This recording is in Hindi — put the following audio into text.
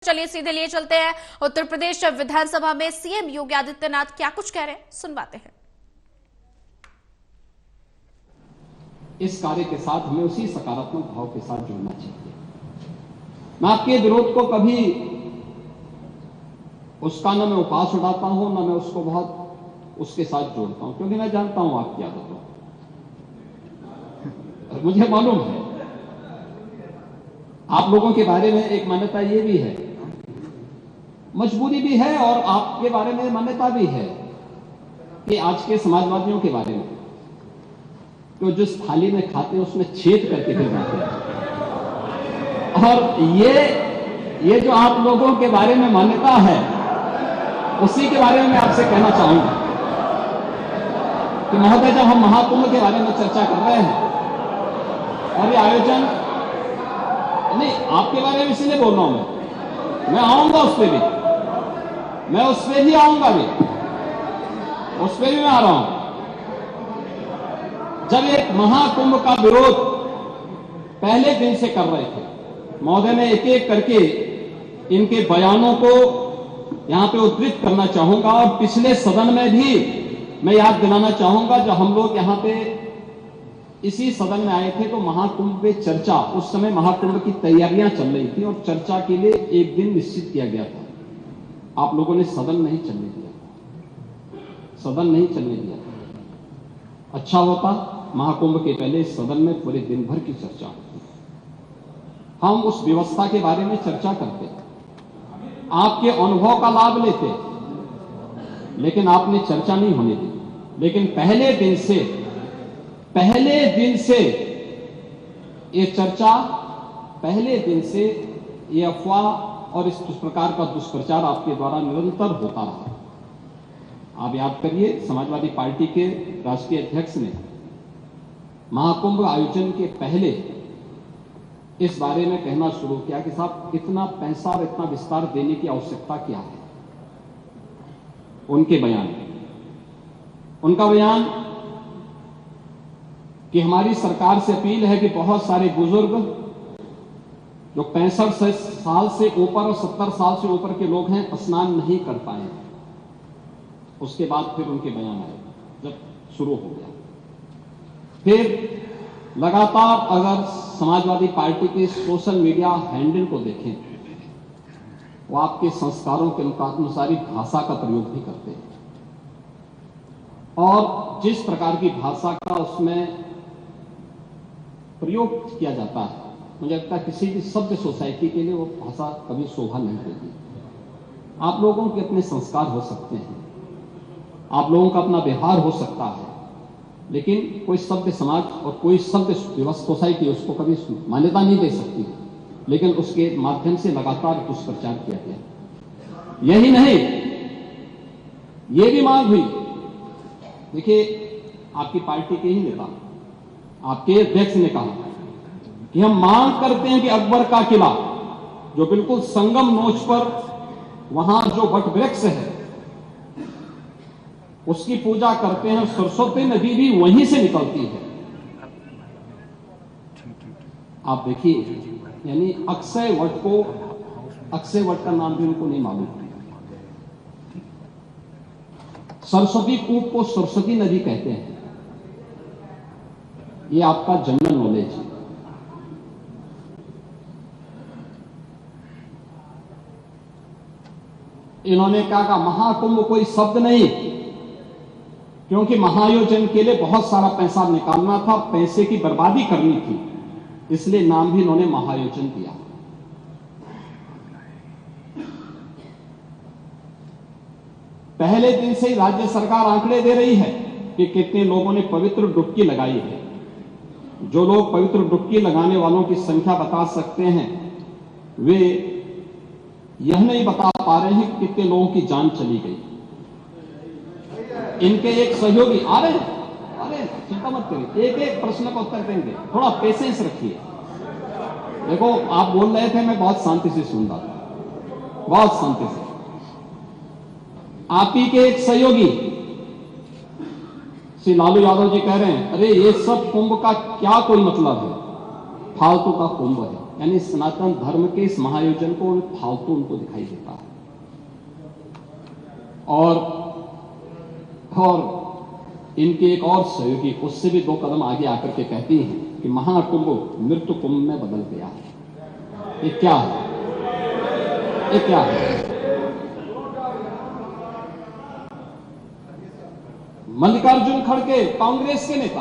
चलिए सीधे लिए चलते हैं उत्तर प्रदेश विधानसभा में सीएम योगी आदित्यनाथ क्या कुछ कह रहे हैं, सुनवाते हैं। इस कार्य के साथ हमें उसी सकारात्मक भाव के साथ जुड़ना चाहिए। मैं आपके विरोध को कभी उसका न मैं उपास उड़ाता हूं, न मैं उसको बहुत उसके साथ जोड़ता हूं, क्योंकि मैं जानता हूं आपकी आदतों को। मुझे मालूम है आप लोगों के बारे में एक मान्यता ये भी है, मजबूरी भी है, और आपके बारे में मान्यता भी है कि आज के समाजवादियों के बारे में तो जिस थाली में खाते हैं उसमें छेद करके फिर जाते हैं। और ये जो आप लोगों के बारे में मान्यता है, उसी के बारे में मैं आपसे कहना चाहूंगा कि महोदय, जब हम महाकुंभ के बारे में चर्चा कर रहे हैं और ये आयोजन नहीं, आपके बारे में इसलिए बोल रहा हूं, मैं आऊंगा उस पर भी, मैं उस पर भी आऊंगा भी, उस पर भी मैं आ रहा हूं। जब एक महाकुंभ का विरोध पहले दिन से कर रहे थे, महोदय ने एक एक करके इनके बयानों को यहां पे उद्धृत करना चाहूंगा, और पिछले सदन में भी मैं याद दिलाना चाहूंगा, जब हम लोग यहां पे इसी सदन में आए थे तो महाकुंभ पे चर्चा, उस समय महाकुंभ की तैयारियां चल रही थी और चर्चा के लिए एक दिन निश्चित किया गया था। आप लोगों ने सदन नहीं चलने दिया, सदन नहीं चलने दिया। अच्छा होता महाकुंभ के पहले सदन में पूरे दिन भर की चर्चा होती, हम उस व्यवस्था के बारे में चर्चा करते, आपके अनुभव का लाभ लेते, लेकिन आपने चर्चा नहीं होने दी। लेकिन पहले दिन से ये चर्चा, पहले दिन से ये अफवाह और इस प्रकार का दुष्प्रचार आपके द्वारा निरंतर होता रहा। आप याद करिए, समाजवादी पार्टी के राष्ट्रीय अध्यक्ष ने महाकुंभ आयोजन के पहले इस बारे में कहना शुरू किया कि साहब, इतना पैसा और इतना विस्तार देने की आवश्यकता क्या है। उनका बयान कि हमारी सरकार से अपील है कि बहुत सारे बुजुर्ग जो 65 साल से ऊपर और 70 साल से ऊपर के लोग हैं, स्नान नहीं कर पाए। उसके बाद फिर उनके बयान आए, जब शुरू हो गया, फिर लगातार अगर समाजवादी पार्टी के सोशल मीडिया हैंडल को देखें, वो आपके संस्कारों के अनुसार भाषा का प्रयोग भी करते हैं, और जिस प्रकार की भाषा का उसमें प्रयोग किया जाता है, मुझे लगता है किसी भी सभ्य सोसाइटी के लिए वो भाषा कभी शोभा नहीं देती। आप लोगों के अपने संस्कार हो सकते हैं, आप लोगों का अपना व्यवहार हो सकता है, लेकिन कोई सभ्य समाज और कोई सभ्य सोसाइटी उसको कभी मान्यता नहीं दे सकती। लेकिन उसके माध्यम से लगातार दुष्प्रचार किया गया। यही नहीं, ये भी मांग हुई, देखिए आपकी पार्टी के ही नेता, आपके अध्यक्ष ने कहा कि हम मांग करते हैं कि अकबर का किला, जो बिल्कुल संगम नोच पर वहां जो वट वृक्ष है, उसकी पूजा करते हैं। सरस्वती नदी भी वहीं से निकलती है। आप देखिए, यानी अक्षय वट का नाम भी उनको नहीं मालूम। सरस्वती कूप को सरस्वती नदी कहते हैं। ये आपका जनरल नॉलेज है। इन्होंने कहा महाकुंभ कोई शब्द नहीं, क्योंकि महाआयोजन के लिए बहुत सारा पैसा निकालना था, पैसे की बर्बादी करनी थी, इसलिए नाम भी इन्होंने महाआयोजन दिया। पहले दिन से ही राज्य सरकार आंकड़े दे रही है कि कितने लोगों ने पवित्र डुबकी लगाई है। जो लोग पवित्र डुबकी लगाने वालों की संख्या बता सकते हैं, वे यह नहीं बता पा रहे हैं कि कितने लोगों की जान चली गई। इनके एक सहयोगी अरे चिंता मत करिए, एक एक प्रश्न का उत्तर देंगे, थोड़ा पेशेंस रखिए। देखो, आप बोल रहे थे, मैं बहुत शांति से सुन रहा था, बहुत शांति से। आप ही के एक सहयोगी श्री लालू यादव जी कह रहे हैं, अरे ये सब कुंभ का क्या कोई मतलब है, फालतू का कुंभ है, यानी सनातन धर्म के इस महायोजन को फालतू उनको दिखाई देता है। और इनके एक और सहयोगी उससे भी 2 कदम आगे आकर के कहती हैं कि महाकुंभ मृत्यु कुंभ में बदल गया है। ये क्या है? ये क्या है? मल्लिकार्जुन खड़गे कांग्रेस के नेता